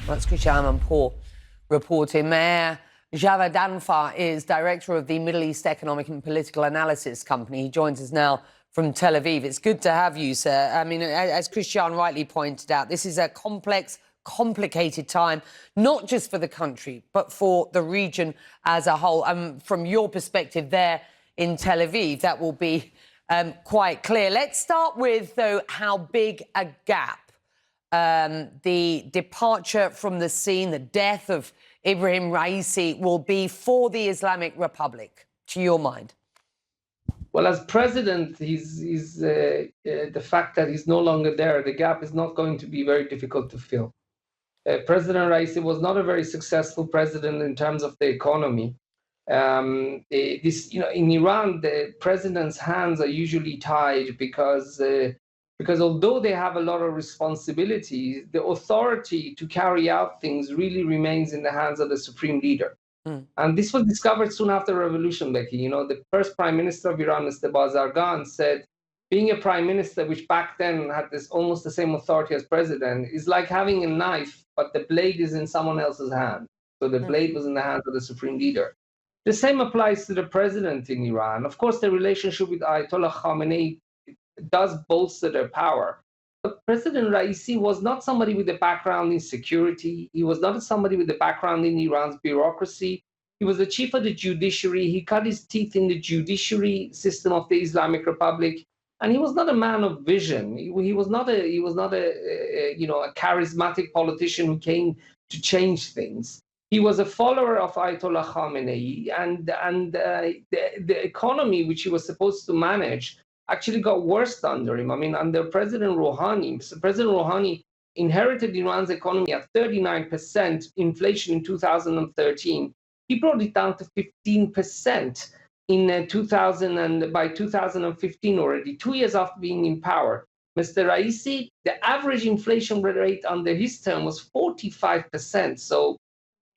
That's Christian Amanpour reporting. Meir Javedanfar is director of the Middle East Economic and Political Analysis Company. He joins us now from Tel Aviv. It's good to have you, sir. I mean, as Christian rightly pointed out, this is a complex, complicated time, not just for the country, but for the region as a whole. From your perspective there in Tel Aviv, that will be quite clear. Let's start with, though, how big a gap the departure from the scene, the death of Ebrahim Raisi will be for the Islamic Republic, to your mind? Well, as president, the fact that he's no longer there, the gap is not going to be very difficult to fill. President Raisi was not a very successful president in terms of the economy. In Iran, the president's hands are usually tied because although they have a lot of responsibility, the authority to carry out things really remains in the hands of the supreme leader. And this was discovered soon after the revolution, Becky. You know, the first prime minister of Iran, Mr. Bazargan, said, being a prime minister, which back then had almost the same authority as president, is like having a knife, but the blade is in someone else's hand. So the blade was in the hands of the supreme leader. The same applies to the president in Iran. Of course, the relationship with Ayatollah Khamenei does bolster their power. But President Raisi was not somebody with a background in security. He was not somebody with a background in Iran's bureaucracy. He was the chief of the judiciary. He cut his teeth in the judiciary system of the Islamic Republic. And he was not a man of vision. He was not a charismatic politician who came to change things. He was a follower of Ayatollah Khamenei, and the economy which he was supposed to manage actually got worse under him. I mean, under President Rouhani, President Rouhani inherited Iran's economy at 39% inflation in 2013. He brought it down to 15% by 2015 already, 2 years after being in power. Mr. Raisi, the average inflation rate under his term was 45%. So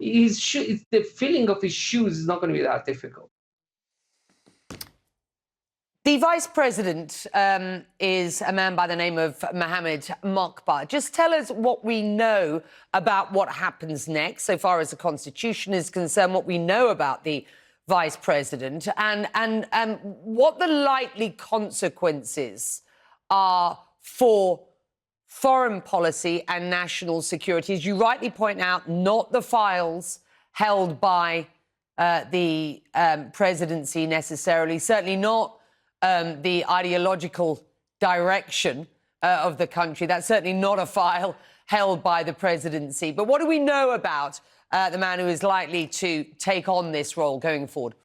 the filling of his shoes is not going to be that difficult. The vice president is a man by the name of Mohammed Mokbar. Just tell us what we know about what happens next, so far as the constitution is concerned, what we know about the vice president, and what the likely consequences are for foreign policy and national security. As you rightly point out, not the files held by the presidency necessarily, certainly not the ideological direction of the country. That's certainly not a file held by the presidency. But what do we know about the man who is likely to take on this role going forward?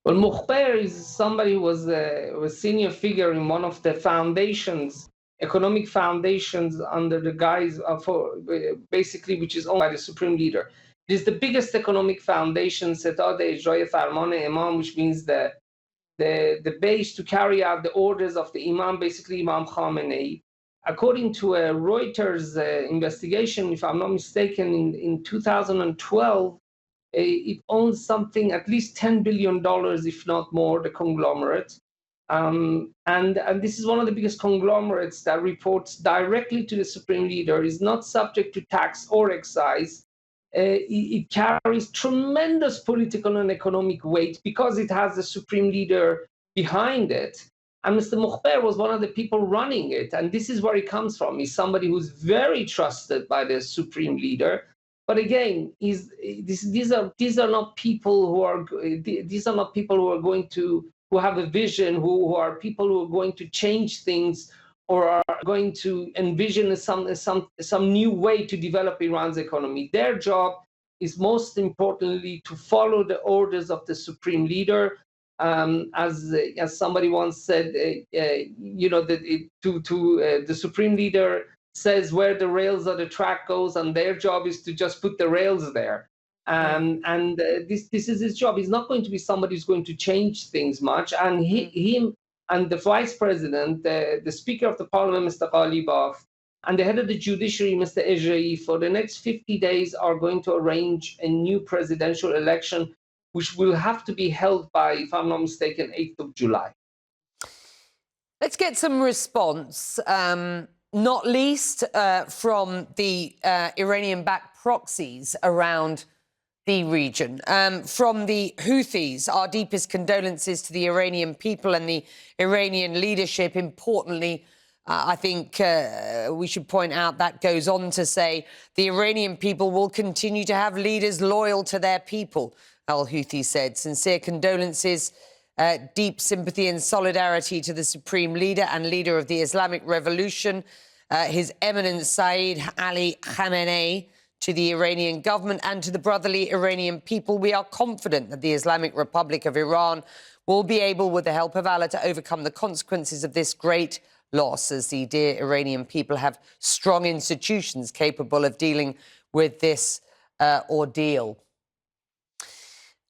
Well, Mokbar is somebody who was a senior figure in one of the foundations, economic foundations under the guise of, which is owned by the supreme leader. It is the biggest economic foundation, Setad Ijraya Farman Imam, which means the base to carry out the orders of the Imam, basically Imam Khamenei. According to a Reuters investigation, if I'm not mistaken, in 2012, it owns something at least $10 billion, if not more, the conglomerate. And this is one of the biggest conglomerates that reports directly to the supreme leader, is not subject to tax or excise. It carries tremendous political and economic weight because it has the supreme leader behind it. And Mr. Mokbar was one of the people running it. And this is where he comes from. He's somebody who's very trusted by the supreme leader. But again, these are not people who are who have a vision, who are people who are going to change things or are going to envision some new way to develop Iran's economy. Their job is most importantly to follow the orders of the supreme leader. As somebody once said, the supreme leader says where the rails of the track goes, and their job is to just put the rails there. This is his job. He's not going to be somebody who's going to change things much. And him and the vice president, the speaker of the parliament, Mr. Ghalibaf, and the head of the judiciary, Mr. Ejei, for the next 50 days are going to arrange a new presidential election, which will have to be held by, if I'm not mistaken, 8th of July. Let's get some response not least from the Iranian-backed proxies around the region. From the Houthis, our deepest condolences to the Iranian people and the Iranian leadership. Importantly, I think we should point out that goes on to say the Iranian people will continue to have leaders loyal to their people, al-Houthi said. Sincere condolences, deep sympathy and solidarity to the supreme leader and leader of the Islamic Revolution, His Eminence Saeed Ali Khamenei, to the Iranian government and to the brotherly Iranian people. We are confident that the Islamic Republic of Iran will be able, with the help of Allah, to overcome the consequences of this great loss, as the dear Iranian people have strong institutions capable of dealing with this ordeal.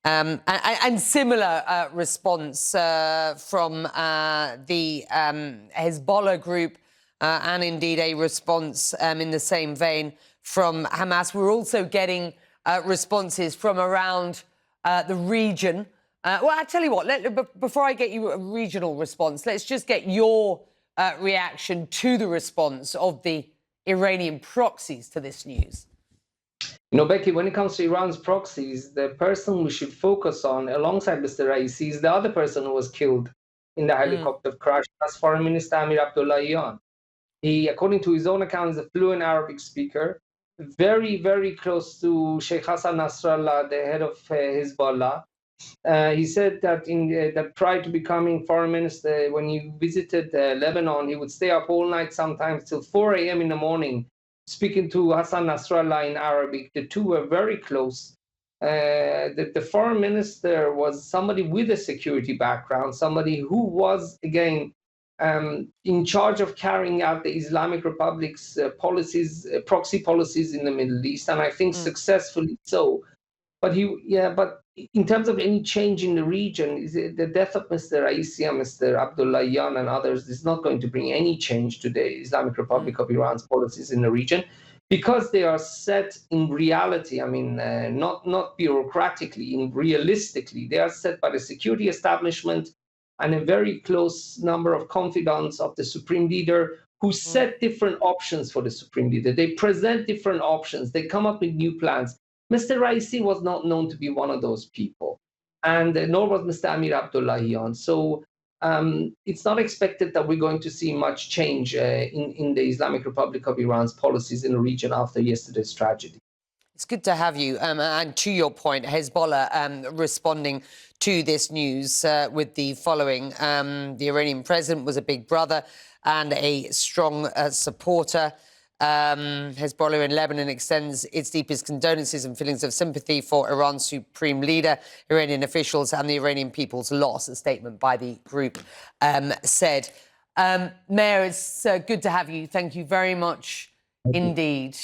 And similar response from the Hezbollah group and indeed a response in the same vein from Hamas. We're also getting responses from around the region. Well, I tell you what, before I get you a regional response, let's just get your reaction to the response of the Iranian proxies to this news. You know, Becky, when it comes to Iran's proxies, the person we should focus on alongside Mr. Raisi is the other person who was killed in the helicopter crash. That's Foreign Minister Amir Abdullahian. He, according to his own account, is a fluent Arabic speaker, very, very close to Sheikh Hassan Nasrallah, the head of Hezbollah. He said that that prior to becoming foreign minister, when he visited Lebanon, he would stay up all night, sometimes till 4 a.m. in the morning, speaking to Hassan Nasrallah in Arabic. The two were very close. The foreign minister was somebody with a security background, somebody who was, again, in charge of carrying out the Islamic Republic's policies, proxy policies in the Middle East, and I think successfully so. But but in terms of any change in the region, the death of Mr. Raisi and Mr. Abdullahian and others is not going to bring any change to the Islamic Republic of Iran's policies in the region, because they are set in reality. I mean, not bureaucratically, realistically, they are set by the security establishment and a very close number of confidants of the supreme leader, who set different options for the supreme leader. They present different options. They come up with new plans. Mr. Raisi was not known to be one of those people, and nor was Mr. Amir Abdullahian. So it's not expected that we're going to see much change in the Islamic Republic of Iran's policies in the region after yesterday's tragedy. It's good to have you. And to your point, Hezbollah responding to this news with the following. The Iranian president was a big brother and a strong supporter. Hezbollah in Lebanon extends its deepest condolences and feelings of sympathy for Iran's supreme leader, Iranian officials and the Iranian people's loss, a statement by the group said. Meir, it's good to have you. Thank you very much indeed.